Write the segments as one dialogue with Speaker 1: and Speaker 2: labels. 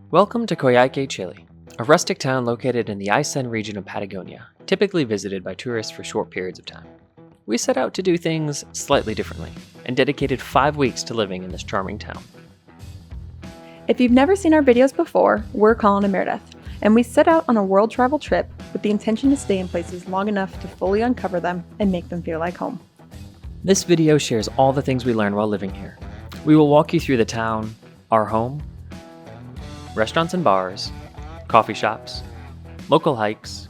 Speaker 1: Welcome to Coyhaique Chile, a rustic town located in the Aysén region of Patagonia, typically visited by tourists for short periods of time. We set out to do things slightly differently, and dedicated 5 weeks to living in this charming town.
Speaker 2: If you've never seen our videos before, we're Colin and Meredith, and we set out on a world travel trip with the intention to stay in places long enough to fully uncover them and make them feel like home.
Speaker 1: This video shares all the things we learned while living here. We will walk you through the town, our home, restaurants and bars, coffee shops, local hikes,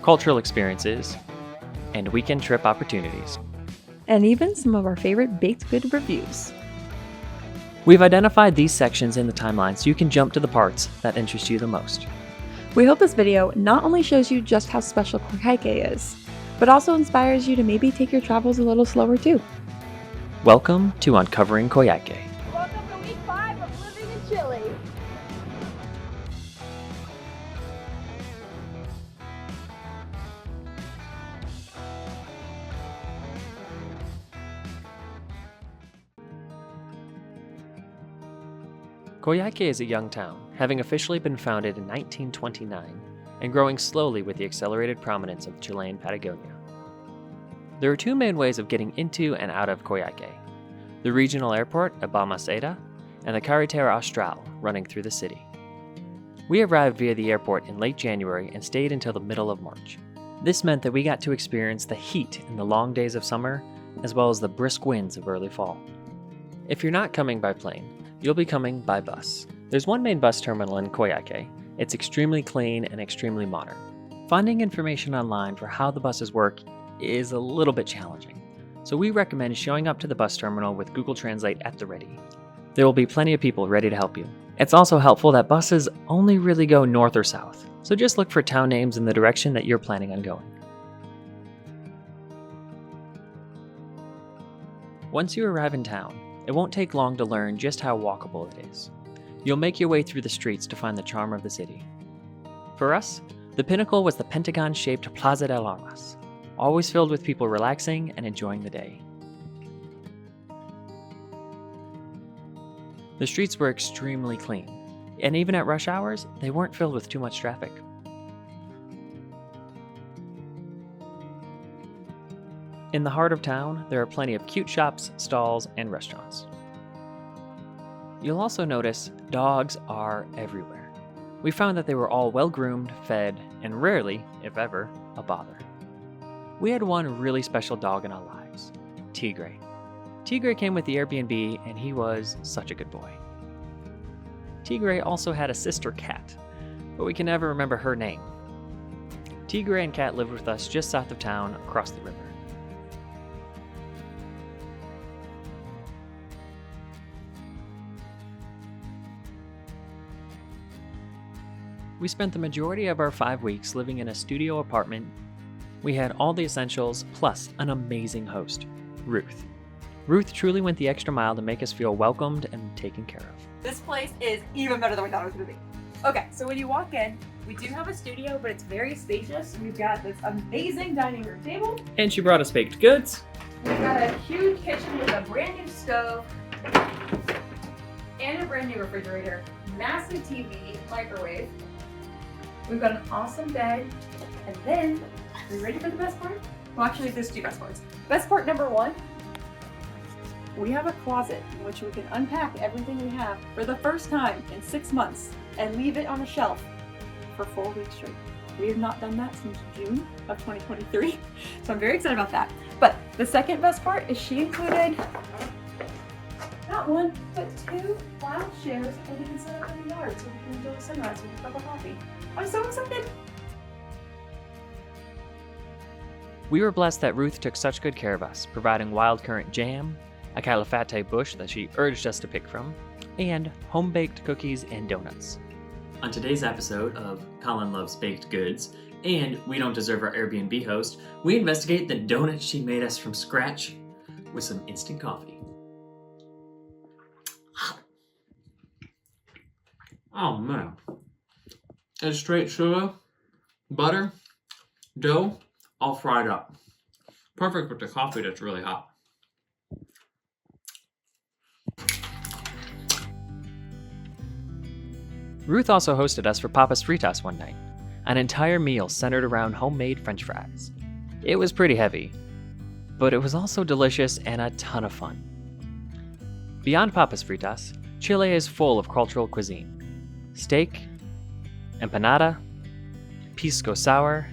Speaker 1: cultural experiences, and weekend trip opportunities.
Speaker 2: And even some of our favorite baked good reviews.
Speaker 1: We've identified these sections in the timeline so you can jump to the parts that interest you the most.
Speaker 2: We hope this video not only shows you just how special Coyhaique is, but also inspires you to maybe take your travels a little slower too.
Speaker 1: Welcome to Uncovering Coyhaique.
Speaker 3: Welcome to week 5 of living in Chile.
Speaker 1: Coyhaique is a young town, having officially been founded in 1929 and growing slowly with the accelerated prominence of Chilean Patagonia. There are 2 main ways of getting into and out of Coyhaique: the regional airport at Balmaceda and the Carretera Austral running through the city. We arrived via the airport in late January and stayed until the middle of March. This meant that we got to experience the heat in the long days of summer, as well as the brisk winds of early fall. If you're not coming by plane, you'll be coming by bus. There's one main bus terminal in Coyhaique. It's extremely clean and extremely modern. Finding information online for how the buses work is a little bit challenging, so we recommend showing up to the bus terminal with Google Translate at the ready. There will be plenty of people ready to help you. It's also helpful that buses only really go north or south, so just look for town names in the direction that you're planning on going. Once you arrive in town, it won't take long to learn just how walkable it is. You'll make your way through the streets to find the charm of the city. For us, the pinnacle was the pentagon-shaped Plaza del Armas, always filled with people relaxing and enjoying the day. The streets were extremely clean, and even at rush hours, they weren't filled with too much traffic. In the heart of town, there are plenty of cute shops, stalls, and restaurants. You'll also notice dogs are everywhere. We found that they were all well-groomed, fed, and rarely, if ever, a bother. We had one really special dog in our lives, Tigre. Tigre came with the Airbnb, and he was such a good boy. Tigre also had a sister cat, but we can never remember her name. Tigre and Cat lived with us just south of town, across the river. We spent the majority of our 5 weeks living in a studio apartment. We had all the essentials, plus an amazing host, Ruth. Ruth truly went the extra mile to make us feel welcomed and taken care of.
Speaker 4: This place is even better than we thought it was going to be. Okay, so when you walk in, we do have a studio, but it's very spacious. We've got this amazing dining room table.
Speaker 1: And she brought us baked goods.
Speaker 4: We've got a huge kitchen with a brand new stove and a brand new refrigerator, massive TV, microwave. We've got an awesome bed, and then, are you ready for the best part? Well, actually, there's 2 best parts. Best part number 1, we have a closet in which we can unpack everything we have for the first time in 6 months and leave it on a shelf for 4 weeks straight. We have not done that since June of 2023, so I'm very excited about that. But the second best part is she included not 1, but 2 lounge chairs that we can set up in the yard so we can enjoy the sunrise with a cup of coffee. I'm so excited!
Speaker 1: We were blessed that Ruth took such good care of us, providing wild currant jam, a calafate bush that she urged us to pick from, and home-baked cookies and donuts. On today's episode of Colin Loves Baked Goods and We Don't Deserve Our Airbnb Host, we investigate the donuts she made us from scratch with some instant coffee. Oh man. It's straight sugar, butter, dough, all fried up. Perfect with the coffee that's really hot. Ruth also hosted us for Papas Fritas one night, an entire meal centered around homemade French fries. It was pretty heavy, but it was also delicious and a ton of fun. Beyond Papas Fritas, Chile is full of cultural cuisine. Steak, empanada, pisco sour,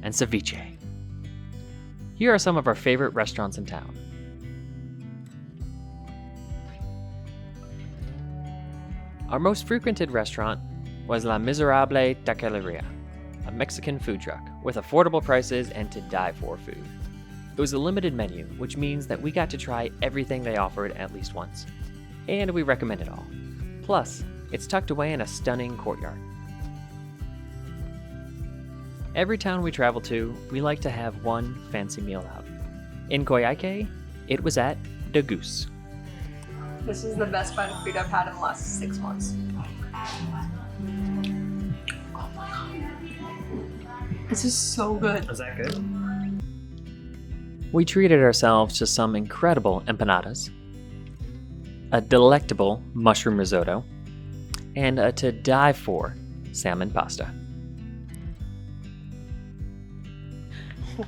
Speaker 1: and ceviche. Here are some of our favorite restaurants in town. Our most frequented restaurant was La Miserable Taqueria, a Mexican food truck with affordable prices and to die for food. It was a limited menu, which means that we got to try everything they offered at least once. And we recommend it all. Plus, it's tucked away in a stunning courtyard. Every town we travel to, we like to have one fancy meal out. In Coyhaique, it was at De Goose.
Speaker 2: This is the best bite of food I've had in the last 6 months. This is so good.
Speaker 1: Is that good? We treated ourselves to some incredible empanadas, a delectable mushroom risotto, and a to die for salmon pasta.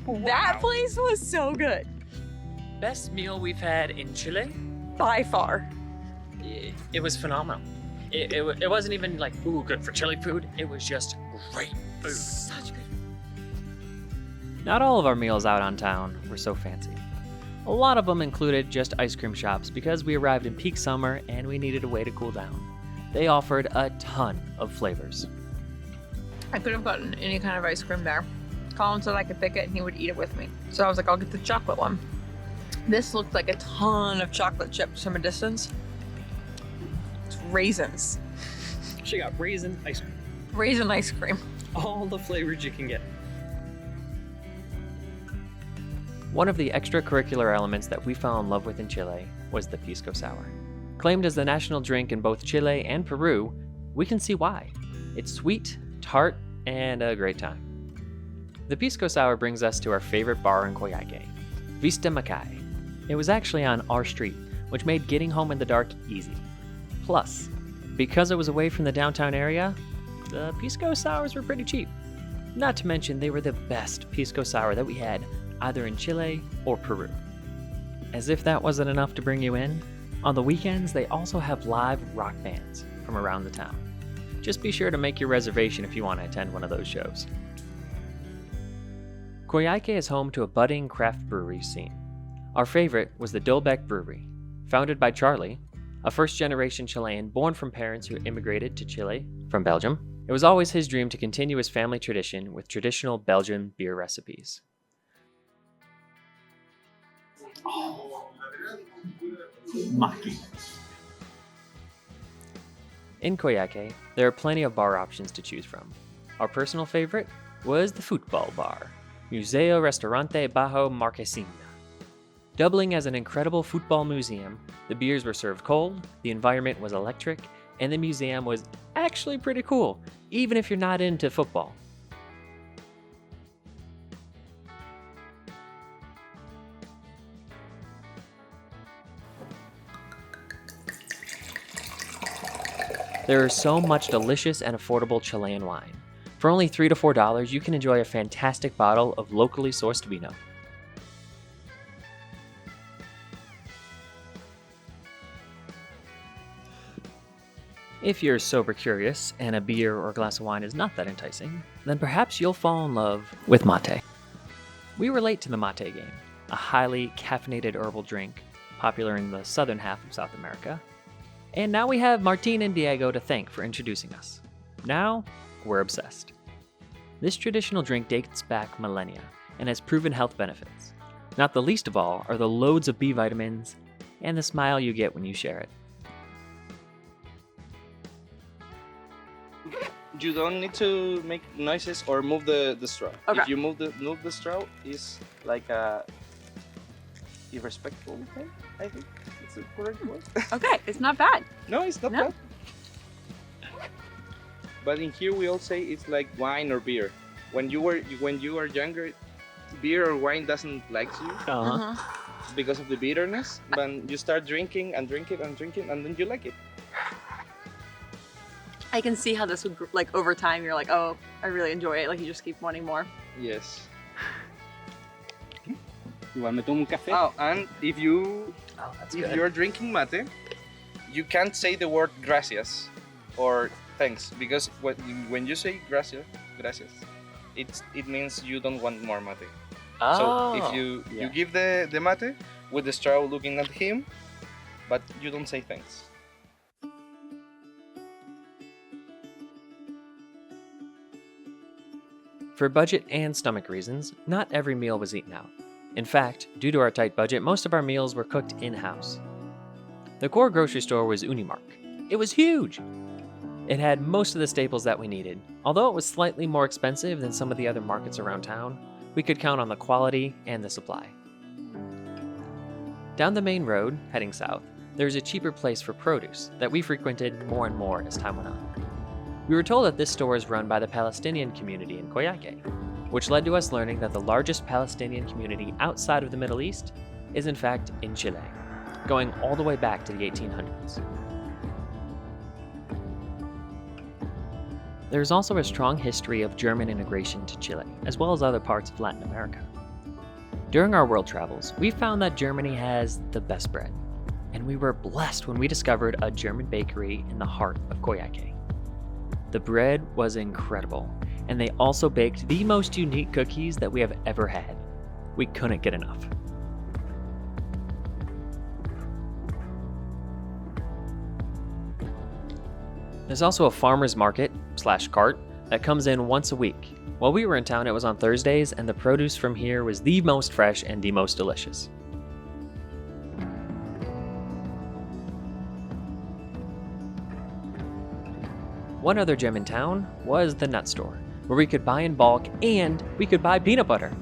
Speaker 2: That place was so good.
Speaker 1: Best meal we've had in Chile?
Speaker 2: By far.
Speaker 1: It was phenomenal. It wasn't even like, ooh, good for Chile food. It was just great food.
Speaker 2: Such good.
Speaker 1: Not all of our meals out on town were so fancy. A lot of them included just ice cream shops because we arrived in peak summer and we needed a way to cool down. They offered a ton of flavors.
Speaker 2: I could have gotten any kind of ice cream there. Colin said I could pick it and he would eat it with me. So I was like, I'll get the chocolate one. This looked like a ton of chocolate chips from a distance. It's raisins.
Speaker 1: She got raisin ice cream.
Speaker 2: Raisin ice cream.
Speaker 1: All the flavors you can get. One of the extracurricular elements that we fell in love with in Chile was the pisco sour. Claimed as the national drink in both Chile and Peru, we can see why. It's sweet, tart, and a great time. The pisco sour brings us to our favorite bar in Coyhaique, Vista Macay. It was actually on our street, which made getting home in the dark easy. Plus, because it was away from the downtown area, the pisco sours were pretty cheap. Not to mention they were the best pisco sour that we had either in Chile or Peru. As if that wasn't enough to bring you in, on the weekends they also have live rock bands from around the town. Just be sure to make your reservation if you want to attend one of those shows. Coyhaique is home to a budding craft brewery scene. Our favorite was the Dolbeck Brewery, founded by Charlie, a first-generation Chilean born from parents who immigrated to Chile from Belgium. It was always his dream to continue his family tradition with traditional Belgian beer recipes.
Speaker 5: Maki.
Speaker 1: In Coyhaique, there are plenty of bar options to choose from. Our personal favorite was the Football Bar, Museo Restaurante Bajo Marquesina. Doubling as an incredible football museum, the beers were served cold, the environment was electric, and the museum was actually pretty cool, even if you're not into football. There is so much delicious and affordable Chilean wine. For only $3 to $4, you can enjoy a fantastic bottle of locally sourced vino. If you're sober curious and a beer or glass of wine is not that enticing, then perhaps you'll fall in love with mate. We relate to the mate game, a highly caffeinated herbal drink popular in the southern half of South America. And now we have Martin and Diego to thank for introducing us. Now, we're obsessed. This traditional drink dates back millennia and has proven health benefits. Not the least of all are the loads of B vitamins and the smile you get when you share it.
Speaker 6: You don't need to make noises or move the straw.
Speaker 2: Okay.
Speaker 6: If you move the straw, it's like a irrespectful thing, I think. It's the correct word.
Speaker 2: Okay, it's not bad.
Speaker 6: No, it's not
Speaker 2: No.
Speaker 6: bad. But in here we all say it's like wine or beer. When you are younger, beer or wine doesn't like you because of the bitterness. But you start drinking and drinking and drinking, and then you like it.
Speaker 2: I can see how this would, like, over time, you're like, oh, I really enjoy it. Like, you just keep wanting more.
Speaker 6: Yes.
Speaker 5: Igual me tomo un café.
Speaker 6: Oh, and if you
Speaker 1: that's
Speaker 6: if you're drinking mate, you can't say the word gracias or thanks, because when you say gracias, it means you don't want more mate. So if you give the mate with the straw looking at him, but you don't say thanks.
Speaker 1: For budget and stomach reasons, not every meal was eaten out. In fact, due to our tight budget, most of our meals were cooked in-house. The core grocery store was Unimark. It was huge! It had most of the staples that we needed. Although it was slightly more expensive than some of the other markets around town, we could count on the quality and the supply. Down the main road, heading south, there was a cheaper place for produce that we frequented more and more as time went on. We were told that this store is run by the Palestinian community in Coyhaique, which led to us learning that the largest Palestinian community outside of the Middle East is in fact in Chile, going all the way back to the 1800s. There is also a strong history of German integration to Chile, as well as other parts of Latin America. During our world travels, we found that Germany has the best bread, and we were blessed when we discovered a German bakery in the heart of Coyhaique. The bread was incredible, and they also baked the most unique cookies that we have ever had. We couldn't get enough. There's also a farmer's market / cart that comes in once a week. While we were in town, it was on Thursdays, and the produce from here was the most fresh and the most delicious. One other gem in town was the nut store, where we could buy in bulk and we could buy peanut butter.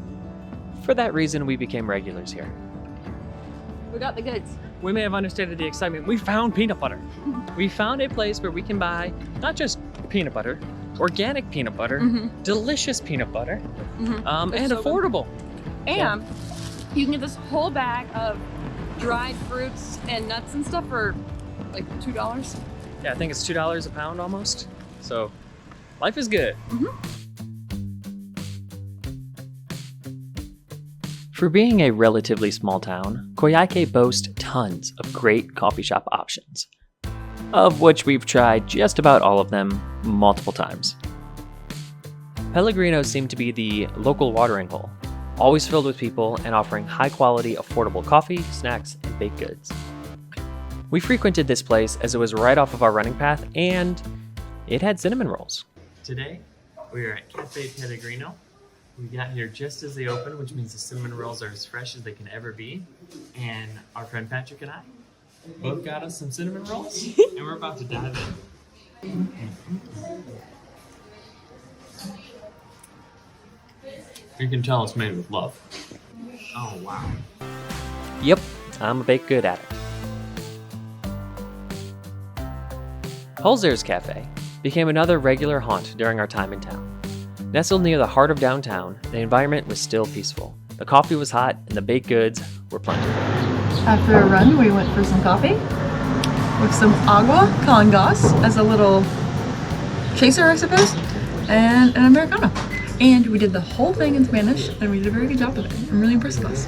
Speaker 1: For that reason, we became regulars here.
Speaker 2: We got the goods.
Speaker 1: We may have understated the excitement. We found peanut butter. We found a place where we can buy not just peanut butter, organic peanut butter, delicious peanut butter, and
Speaker 2: so
Speaker 1: affordable.
Speaker 2: And you can get this whole bag of dried fruits and nuts and stuff for like $2.
Speaker 1: Yeah, I think it's $2 a pound almost. So life is good. For being a relatively small town, Coyhaique boasts tons of great coffee shop options, of which we've tried just about all of them multiple times. Pellegrino's seem to be the local watering hole, always filled with people and offering high-quality, affordable coffee, snacks, and baked goods. We frequented this place as it was right off of our running path, and it had cinnamon rolls. Today, we are at Cafe Pellegrino. We got here just as they opened, which means the cinnamon rolls are as fresh as they can ever be. And our friend Patrick and I both got us some cinnamon rolls, and we're about to dive in. You can tell it's made with love. Oh, wow. Yep, I'm a baked good addict. Holzer's Cafe became another regular haunt during our time in town. Nestled near the heart of downtown, the environment was still peaceful. The coffee was hot and the baked goods were plentiful.
Speaker 2: After a run, we went for some coffee with some agua con gas as a little chaser, I suppose, and an Americano. And we did the whole thing in Spanish, and we did a very good job of it. I'm really impressed with us.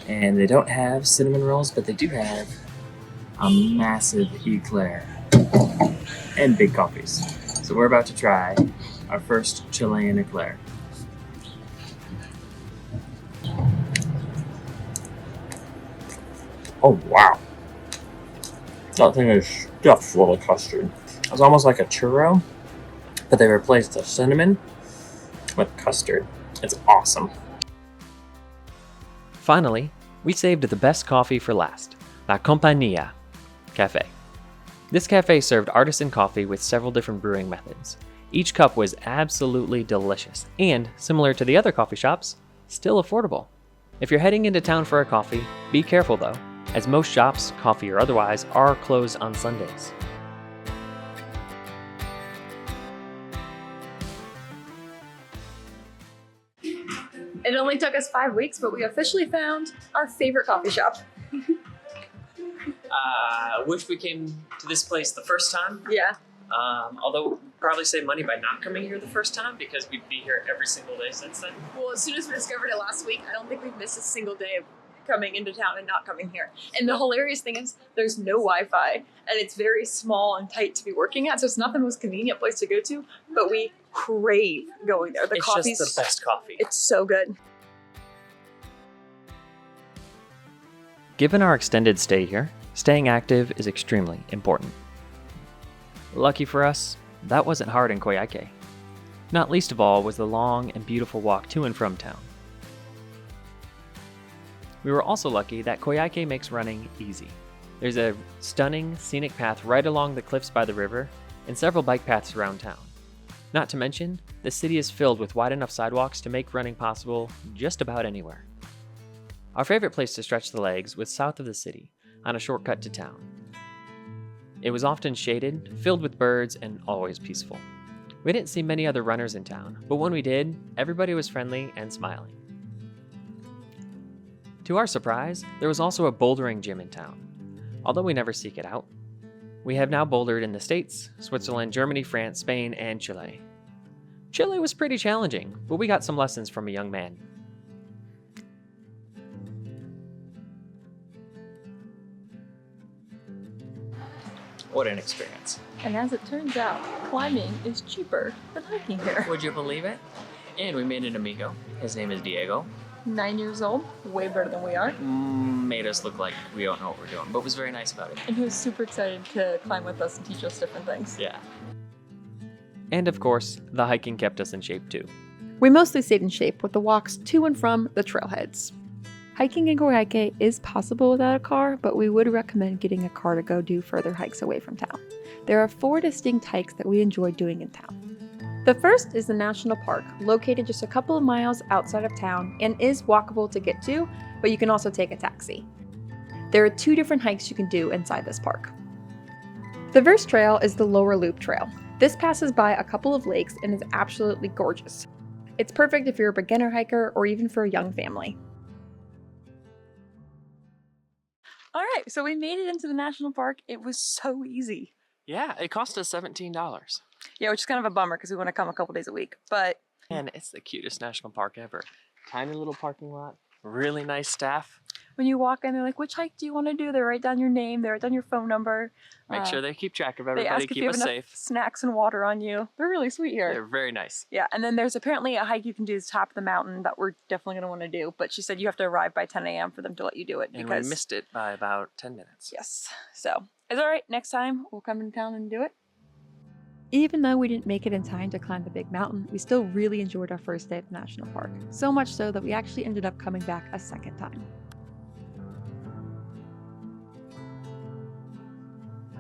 Speaker 1: And they don't have cinnamon rolls, but they do have a massive eclair and big coffees. So we're about to try our first Chilean eclair. Oh wow. That thing is stuffed full of custard. It's almost like a churro, but they replaced the cinnamon with custard. It's awesome. Finally, we saved the best coffee for last, La Compañía Cafe. This cafe served artisan coffee with several different brewing methods. Each cup was absolutely delicious, and similar to the other coffee shops, still affordable. If you're heading into town for a coffee, be careful though, as most shops, coffee or otherwise, are closed on Sundays.
Speaker 4: It only took us 5 weeks, but we officially found our favorite coffee shop.
Speaker 1: Wish we came to this place the first time.
Speaker 2: Yeah.
Speaker 1: Although we'd probably save money by not coming here the first time because we'd be here every single day since then.
Speaker 2: Well, as soon as we discovered it last week, I don't think we've missed a single day of coming into town and not coming here. And the hilarious thing is there's no Wi-Fi and it's very small and tight to be working at, so it's not the most convenient place to go to, but we crave going there. The coffee's
Speaker 1: just the best coffee.
Speaker 2: It's so good.
Speaker 1: Given our extended stay here, staying active is extremely important. Lucky for us, that wasn't hard in Coyhaique. Not least of all was the long and beautiful walk to and from town. We were also lucky that Coyhaique makes running easy. There's a stunning, scenic path right along the cliffs by the river, and several bike paths around town. Not to mention, the city is filled with wide enough sidewalks to make running possible just about anywhere. Our favorite place to stretch the legs was south of the city, on a shortcut to town. It was often shaded, filled with birds, and always peaceful. We didn't see many other runners in town, but when we did, everybody was friendly and smiling. To our surprise, there was also a bouldering gym in town, although we never seek it out. We have now bouldered in the States, Switzerland, Germany, France, Spain, and Chile. Chile was pretty challenging, but we got some lessons from a young man. What an experience.
Speaker 2: And as it turns out, climbing is cheaper than hiking here.
Speaker 1: Would you believe it? And we made an amigo. His name is Diego.
Speaker 2: 9 years old, way better than we are.
Speaker 1: Made us look like we don't know what we're doing, but was very nice about it.
Speaker 2: And he was super excited to climb with us and teach us different things.
Speaker 1: Yeah. And of course, the hiking kept us in shape too.
Speaker 2: We mostly stayed in shape with the walks to and from the trailheads. Hiking in Coyhaique is possible without a car, but we would recommend getting a car to go do further hikes away from town. There are 4 distinct hikes that we enjoy doing in town. The first is the National Park, located just a couple of miles outside of town and is walkable to get to, but you can also take a taxi. There are 2 different hikes you can do inside this park. The first trail is the Lower Loop Trail. This passes by a couple of lakes and is absolutely gorgeous. It's perfect if you're a beginner hiker or even for a young family. All right, so we made it into the national park. It was so easy.
Speaker 1: Yeah, it cost us $17.
Speaker 2: Yeah, which is kind of a bummer because we want to come a couple days a week, but...
Speaker 1: And it's the cutest national park ever. Tiny little parking lot, really nice staff.
Speaker 2: When you walk in, they're like, which hike do you want to do? They write down your name, they write down your phone number.
Speaker 1: Make sure they keep track of
Speaker 2: They
Speaker 1: everybody,
Speaker 2: ask if
Speaker 1: keep
Speaker 2: you have
Speaker 1: us
Speaker 2: enough
Speaker 1: safe.
Speaker 2: snacks and water on you. They're really sweet here.
Speaker 1: They're very nice.
Speaker 2: Yeah, and then there's apparently a hike you can do to the top of the mountain that we're definitely going to want to do, but she said you have to arrive by 10 a.m. for them to let you do it.
Speaker 1: And we missed it by about 10 minutes.
Speaker 2: Yes, so it's all right. Next time we'll come in town and do it. Even though we didn't make it in time to climb the big mountain, we still really enjoyed our first day at the national park. So much so that we actually ended up coming back a second time.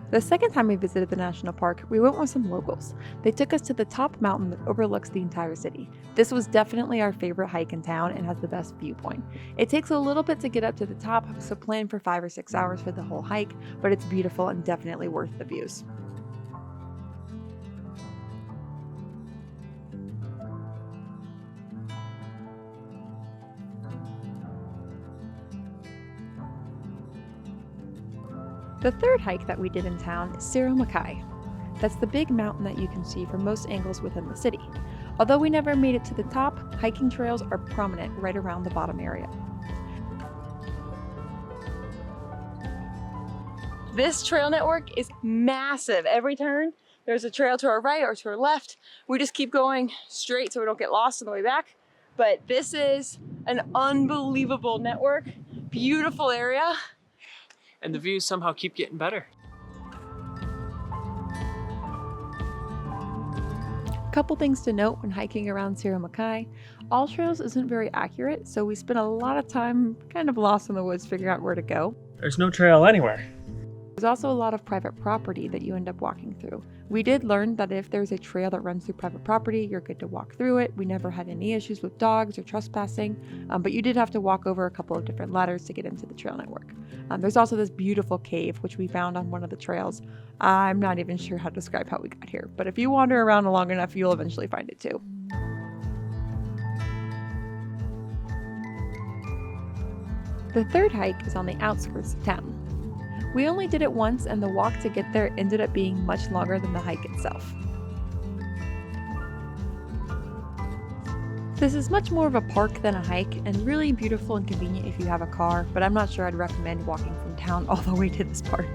Speaker 2: The second time we visited the national park, we went with some locals. They took us to the top mountain that overlooks the entire city. This was definitely our favorite hike in town and has the best viewpoint. It takes a little bit to get up to the top, so plan for 5 or 6 hours for the whole hike, but it's beautiful and definitely worth the views. The third hike that we did in town is Cerro Macay. That's the big mountain that you can see from most angles within the city. Although we never made it to the top, hiking trails are prominent right around the bottom area. This trail network is massive. Every turn, there's a trail to our right or to our left. We just keep going straight so we don't get lost on the way back. But this is an unbelievable network, beautiful area.
Speaker 1: And the views somehow keep getting better.
Speaker 2: Couple things to note when hiking around Cerro Macay. All trails isn't very accurate, so we spent a lot of time kind of lost in the woods figuring out where to go.
Speaker 5: There's no trail anywhere.
Speaker 2: There's also a lot of private property that you end up walking through. We did learn that if there's a trail that runs through private property, you're good to walk through it. We never had any issues with dogs or trespassing, but you did have to walk over a couple of different ladders to get into the trail network. There's also this beautiful cave, which we found on one of the trails. I'm not even sure how to describe how we got here, but if you wander around long enough, you'll eventually find it too. The third hike is on the outskirts of town. We only did it once, and the walk to get there ended up being much longer than the hike itself. This is much more of a park than a hike, and really beautiful and convenient if you have a car, but I'm not sure I'd recommend walking from town all the way to this park.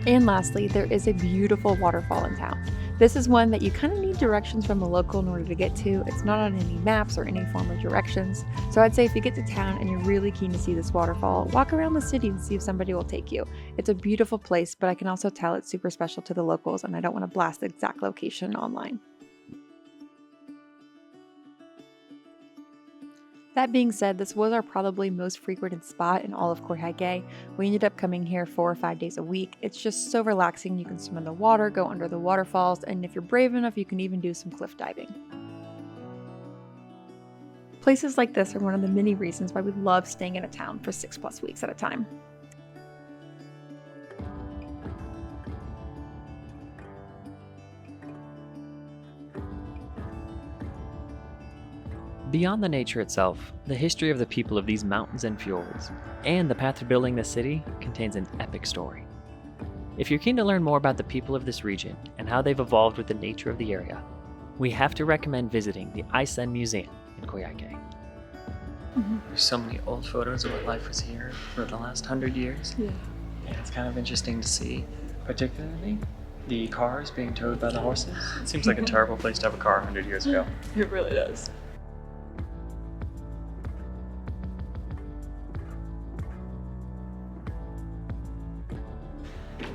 Speaker 2: And lastly, there is a beautiful waterfall in town. This is one that you kind of need directions from a local in order to get to. It's not on any maps or any form of directions. So I'd say if you get to town and you're really keen to see this waterfall, walk around the city and see if somebody will take you. It's a beautiful place, but I can also tell it's super special to the locals, and I don't want to blast the exact location online. That being said, this was our probably most frequented spot in all of Coyhaique. We ended up coming here 4 or 5 days a week. It's just so relaxing. You can swim in the water, go under the waterfalls, and if you're brave enough, you can even do some cliff diving. Places like this are one of the many reasons why we love staying in a town for 6+ weeks at a time.
Speaker 1: Beyond the nature itself, the history of the people of these mountains and fjords, and the path to building this city contains an epic story. If you're keen to learn more about the people of this region and how they've evolved with the nature of the area, we have to recommend visiting the Isen Museum in Coyhaique. There's so many old photos of what life was here for the last 100 years.
Speaker 2: Yeah.
Speaker 1: And it's kind of interesting to see, particularly the cars being towed by the horses. It seems like a terrible place to have a car 100 years ago.
Speaker 2: It really does.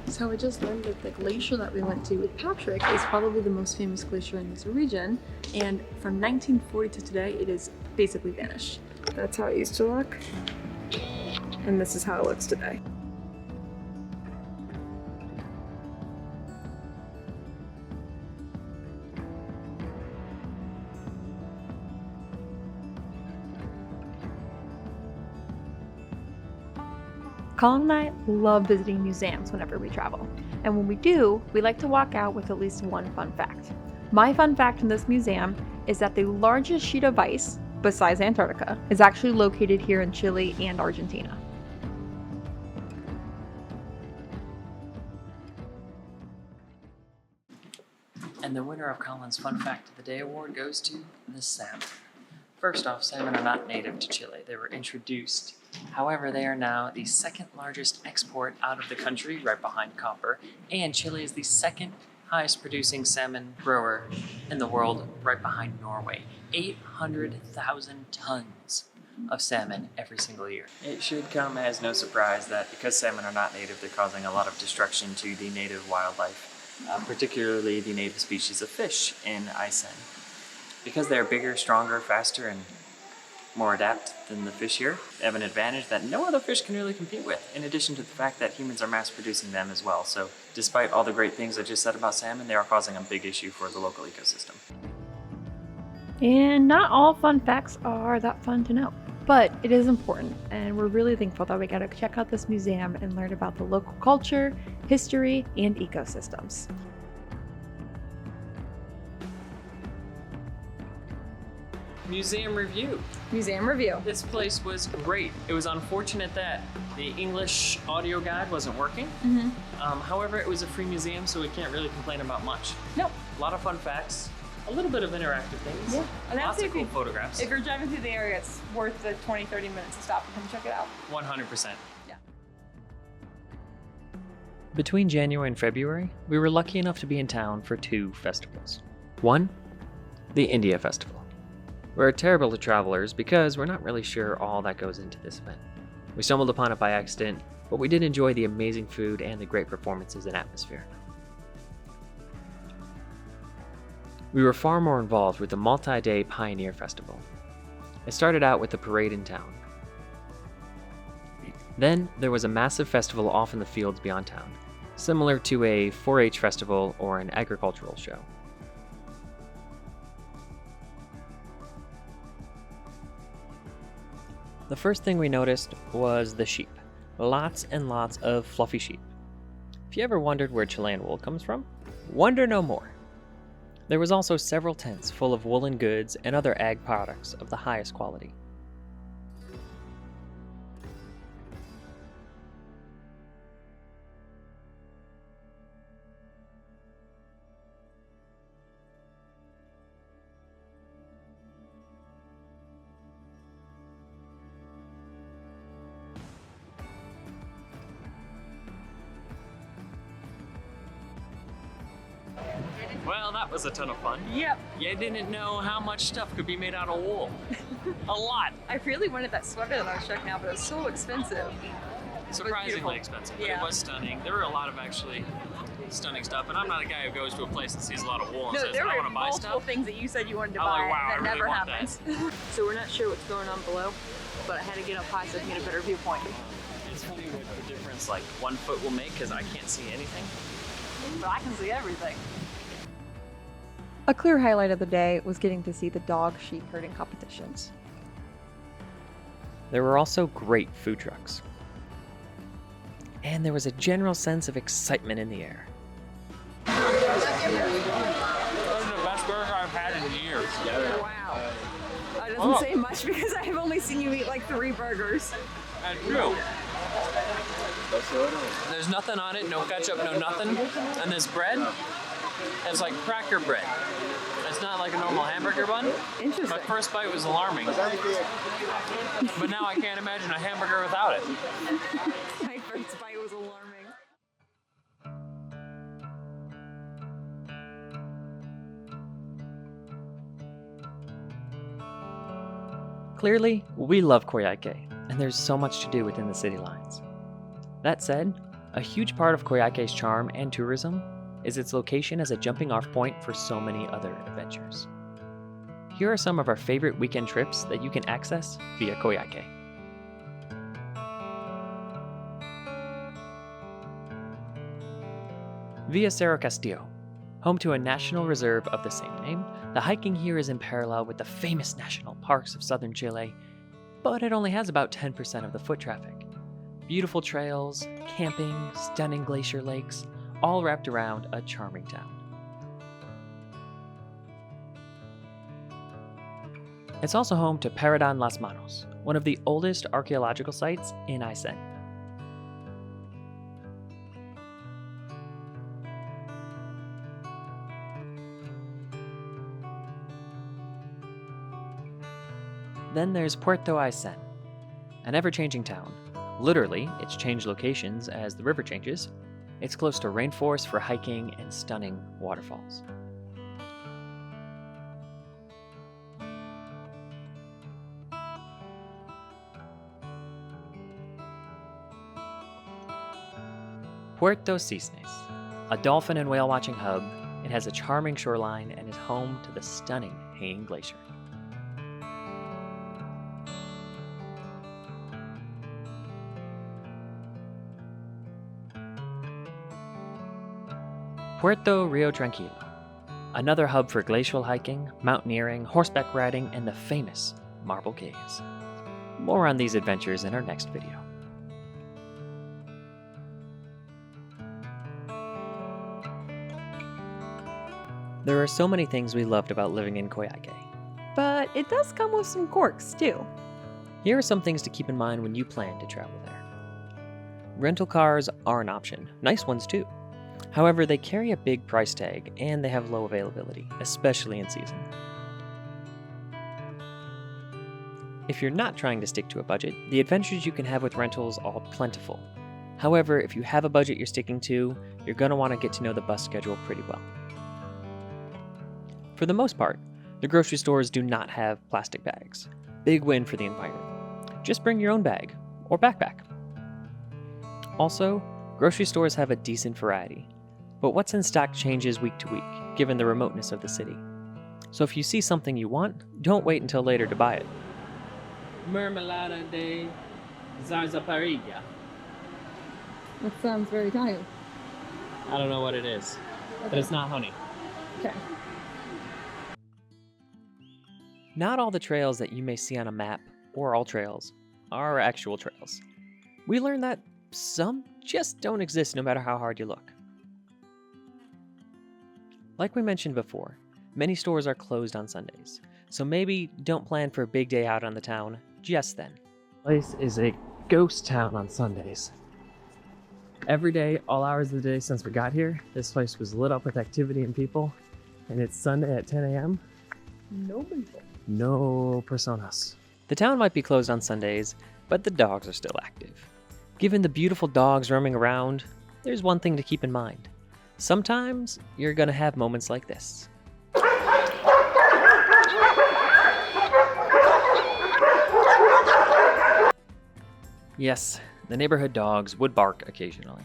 Speaker 2: So I just learned that the glacier that we went to with Patrick is probably the most famous glacier in this region, and from 1940 to today it is basically vanished. That's how it used to look, and this is how it looks today. Colin and I love visiting museums whenever we travel, and when we do, we like to walk out with at least one fun fact. My fun fact in this museum is that the largest sheet of ice, besides Antarctica, is actually located here in Chile and Argentina.
Speaker 1: And the winner of Colin's Fun Fact of the Day award goes to the salmon. First off, salmon are not native to Chile. They were introduced. However, they are now the second largest export out of the country, right behind copper, and Chile is the second highest producing salmon grower in the world, right behind Norway. 800,000 tons of salmon every single year. It should come as no surprise that because salmon are not native, they're causing a lot of destruction to the native wildlife, particularly the native species of fish in Isen. Because they're bigger, stronger, faster, and more adept than the fish here, they have an advantage that no other fish can really compete with, in addition to the fact that humans are mass producing them as well. So despite all the great things I just said about salmon, they are causing a big issue for the local ecosystem.
Speaker 2: And not all fun facts are that fun to know, but it is important, and we're really thankful that we got to check out this museum and learn about the local culture, history, and ecosystems.
Speaker 1: Museum review.
Speaker 2: Museum review.
Speaker 1: This place was great. It was unfortunate that the English audio guide wasn't working. However, it was a free museum, so we can't really complain about much.
Speaker 2: Nope.
Speaker 1: A lot of fun facts, a little bit of interactive things.
Speaker 2: Yeah. And
Speaker 1: Lots of cool photographs.
Speaker 2: If you're driving through the area, it's worth the 20-30 minutes to stop and come check it out.
Speaker 1: 100%.
Speaker 2: Yeah.
Speaker 1: Between January and February, we were lucky enough to be in town for 2 festivals. One, the India Festival. We're terrible to travelers because we're not really sure all that goes into this event. We stumbled upon it by accident, but we did enjoy the amazing food and the great performances and atmosphere. We were far more involved with the multi-day Pioneer Festival. It started out with a parade in town. Then there was a massive festival off in the fields beyond town, similar to a 4-H festival or an agricultural show. The first thing we noticed was the sheep. lots and lots of fluffy sheep. If you ever wondered where Chilean wool comes from, wonder no more. There was also several tents full of woolen goods and other ag products of the highest quality. Well, that was a ton of fun.
Speaker 2: Yep.
Speaker 1: You didn't know how much stuff could be made out of wool. A lot.
Speaker 2: I really wanted that sweater that I was checking out, but it was so expensive.
Speaker 1: Surprisingly expensive, but
Speaker 2: Yeah.
Speaker 1: it was stunning. There were a lot of actually stunning stuff, and I'm not a guy who goes to a place and sees a lot of wool and says,
Speaker 2: there
Speaker 1: I
Speaker 2: were
Speaker 1: want to buy
Speaker 2: multiple
Speaker 1: stuff.
Speaker 2: things that you said you wanted to
Speaker 1: I'm
Speaker 2: buy,
Speaker 1: like, wow,
Speaker 2: and that
Speaker 1: I really
Speaker 2: never
Speaker 1: want
Speaker 2: happens. So we're not sure what's going on below, but I had to get up high so I can get a better viewpoint.
Speaker 1: It's funny what the difference like 1 foot will make, because I can't see anything.
Speaker 2: But I can see everything.
Speaker 7: A clear highlight of the day was getting to see the dog sheep herding competitions.
Speaker 1: There were also great food trucks. And there was a general sense of excitement in the air.
Speaker 5: That was the best burger I've had in years.
Speaker 2: Wow. That doesn't say much because I've only seen you eat like 3 burgers.
Speaker 5: That's true.
Speaker 1: There's nothing on it, no ketchup, no nothing. And this bread is like cracker bread. It's not like a normal hamburger bun.
Speaker 2: Interesting.
Speaker 1: My first bite was alarming. But now I can't imagine a hamburger without it.
Speaker 2: My first bite was alarming.
Speaker 1: Clearly, we love Coyhaique, and there's so much to do within the city lines. That said, a huge part of Coyhaique's charm and tourism is its location as a jumping off point for so many other adventures. Here are some of our favorite weekend trips that you can access via Coyhaique. Via Cerro Castillo, home to a national reserve of the same name, the hiking here is in parallel with the famous national parks of southern Chile, but it only has about 10% of the foot traffic. Beautiful trails, camping, stunning glacier lakes, all wrapped around a charming town. It's also home to Paredon Las Manos, one of the oldest archaeological sites in Aysén. Then there's Puerto Aysén, an ever-changing town. Literally, it's changed locations as the river changes. It's close to rainforest for hiking and stunning waterfalls. Puerto Cisnes, a dolphin and whale watching hub, it has a charming shoreline and is home to the stunning Hanging Glacier. Puerto Rio Tranquilo, another hub for glacial hiking, mountaineering, horseback riding, and the famous Marble Caves. More on these adventures in our next video. There are so many things we loved about living in Coyhaique.
Speaker 7: But it does come with some quirks, too.
Speaker 1: Here are some things to keep in mind when you plan to travel there. Rental cars are an option, nice ones too. However, they carry a big price tag and they have low availability, especially in season. If you're not trying to stick to a budget, the adventures you can have with rentals are plentiful. However, if you have a budget you're sticking to, you're going to want to get to know the bus schedule pretty well. For the most part, the grocery stores do not have plastic bags. Big win for the environment. Just bring your own bag or backpack. Also, grocery stores have a decent variety, but what's in stock changes week to week, given the remoteness of the city. So if you see something you want, don't wait until later to buy it.
Speaker 5: Mermelada de zarzaparilla.
Speaker 7: That sounds very Italian.
Speaker 1: I don't know what it is, but it's not honey.
Speaker 7: Okay.
Speaker 1: Not all the trails that you may see on a map, or all trails, are actual trails. We learned that some just don't exist no matter how hard you look. Like we mentioned before, many stores are closed on Sundays, so maybe don't plan for a big day out on the town just then. This place is a ghost town on Sundays. Every day, all hours of the day since we got here, this place was lit up with activity and people, and it's Sunday at 10 a.m.
Speaker 7: No people.
Speaker 1: No personas. The town might be closed on Sundays, but the dogs are still active. Given the beautiful dogs roaming around, there's one thing to keep in mind. Sometimes you're gonna have moments like this. Yes, the neighborhood dogs would bark occasionally,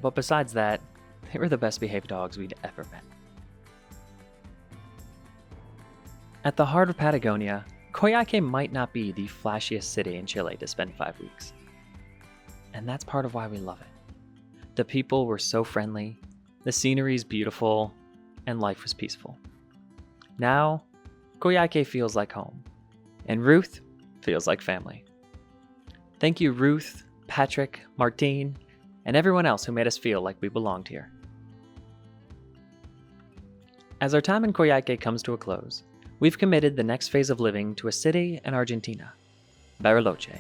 Speaker 1: but besides that, they were the best behaved dogs we'd ever met. At the heart of Patagonia, Coyhaique might not be the flashiest city in Chile to spend 5 weeks. And that's part of why we love it. The people were so friendly, the scenery is beautiful, and life was peaceful. Now, Coyhaique feels like home, and Ruth feels like family. Thank you, Ruth, Patrick, Martine, and everyone else who made us feel like we belonged here. As our time in Coyhaique comes to a close, we've committed the next phase of living to a city in Argentina, Bariloche,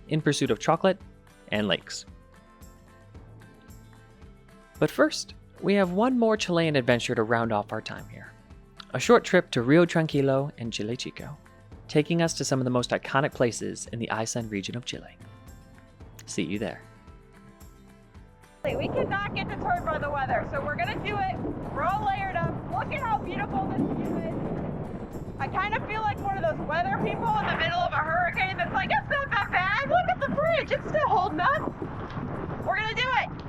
Speaker 1: in pursuit of chocolate and lakes. But first, we have one more Chilean adventure to round off our time here. A short trip to Rio Tranquilo and Chile Chico, taking us to some of the most iconic places in the Aysén region of Chile. See you there.
Speaker 3: We cannot get deterred by the weather, so we're gonna do it. We're all layered up. Look at how beautiful this view is. I kind of feel like one of those weather people in the middle of a hurricane that's like, it's not that bad. Look at the bridge, it's still holding up. We're gonna do it.